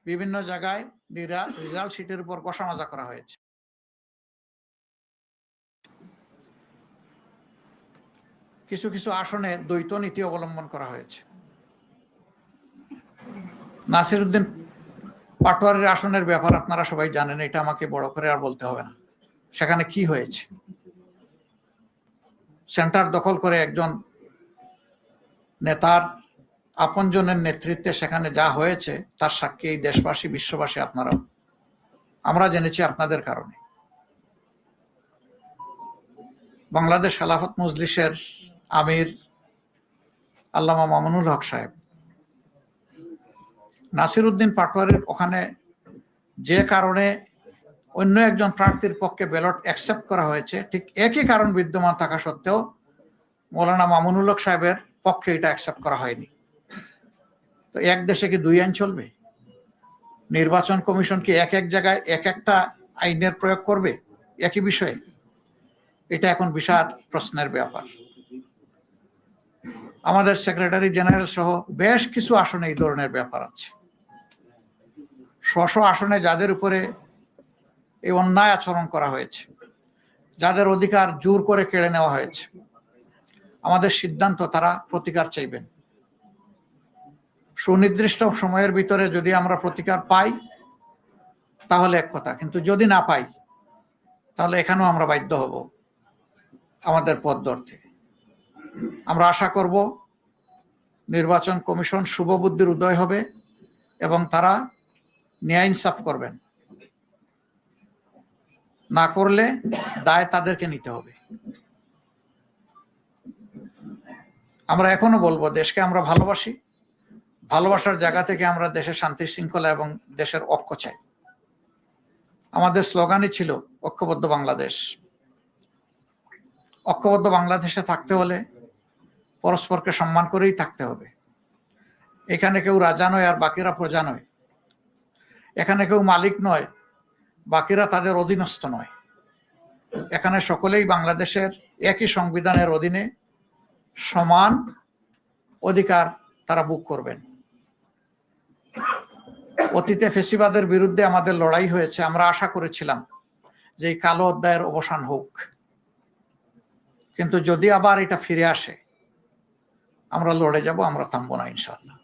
বিভিন্ন জায়গায় রেজাল্ট শিটের উপর কষামাজা করা হয়েছে। কিছু কিছু আসনে দ্বৈত নীতি অবলম্বন করা হয়েছে। নাসিরউদ্দিন পাটোয়ারির আসনের ব্যাপার আপনারা সবাই জানেন, এটা আমাকে বড় করে আর বলতে হবে না। সেখানে কি হয়েছে, সেন্টার দখল করে একজন নেতার আপনজনের নেতৃত্বে সেখানে যা হয়েছে তার সাক্ষী এই দেশবাসী, বিশ্ববাসী, আপনারাও। আমরা জেনেছি আপনাদের কারণে। বাংলাদেশ খেলাফত মজলিসের আমির আল্লামা মামুনুল হক সাহেব নাসিরউদ্দিন পাটোয়ারির ওখানে যে কারণে অন্য একজন প্রার্থীর পক্ষে ব্যালট অ্যাকসেপ্ট করা হয়েছে, ঠিক একই কারণ বিদ্যমান থাকা সত্ত্বেও মৌলানা মামুনুল হক সাহেবের পক্ষে এটা অ্যাকসেপ্ট করা হয়নি। তো এক দেশে কি দুই আইন চলবে? নির্বাচন কমিশন কি এক এক জায়গায় এক একটা আইনের প্রয়োগ করবে একই বিষয়ে? এটা এখন বিশাল প্রশ্নের ব্যাপার। আমাদের সেক্রেটারি জেনারেল সহ বেশ কিছু আসনে এই ধরনের ব্যাপার আছে। স্ব আসনে যাদের উপরে এই অন্যায় আচরণ করা হয়েছে, যাদের অধিকার জোর করে কেড়ে নেওয়া হয়েছে, আমাদের সিদ্ধান্ত তারা প্রতিকার চাইবেন। সুনির্দিষ্ট সময়ের ভিতরে যদি আমরা প্রতিকার পাই তাহলে এক কথা, কিন্তু যদি না পাই তাহলে এখানেও আমরা বাধ্য হব আমাদের পথ ধরতে। আমরা আশা করব নির্বাচন কমিশন শুভবুদ্ধির উদয় হবে এবং তারা ন্যায় ইনসাফ করবেন। না করলে দায় তাদেরকে নিতে হবে। আমরা এখনো বলবো, দেশকে আমরা ভালোবাসি, ভালোবাসার জায়গা থেকে আমরা দেশের শান্তি শৃঙ্খলা এবং দেশের ঐক্য চাই। আমাদের স্লোগানই ছিল ঐক্যবদ্ধ বাংলাদেশ। ঐক্যবদ্ধ বাংলাদেশে থাকতে হলে পরস্পরকে সম্মান করেই থাকতে হবে। এখানে কেউ রাজা নয় আর বাকিরা প্রজা নয়। এখানে কেউ মালিক নয়, বাকিরা তাদের অধীনস্থ নয়। এখানে সকলেই বাংলাদেশের একই সংবিধানের অধীনে সমান অধিকার তারা ভোগ করবেন। অতীতে ফেসিবাদের বিরুদ্ধে আমাদের লড়াই হয়েছে। আমরা আশা করেছিলাম যে এই কালো অধ্যায়ের অবসান হোক, কিন্তু যদি আবার এটা ফিরে আসে আমরা লড়ে যাব, আমরা থামবো না ইনশাআল্লাহ।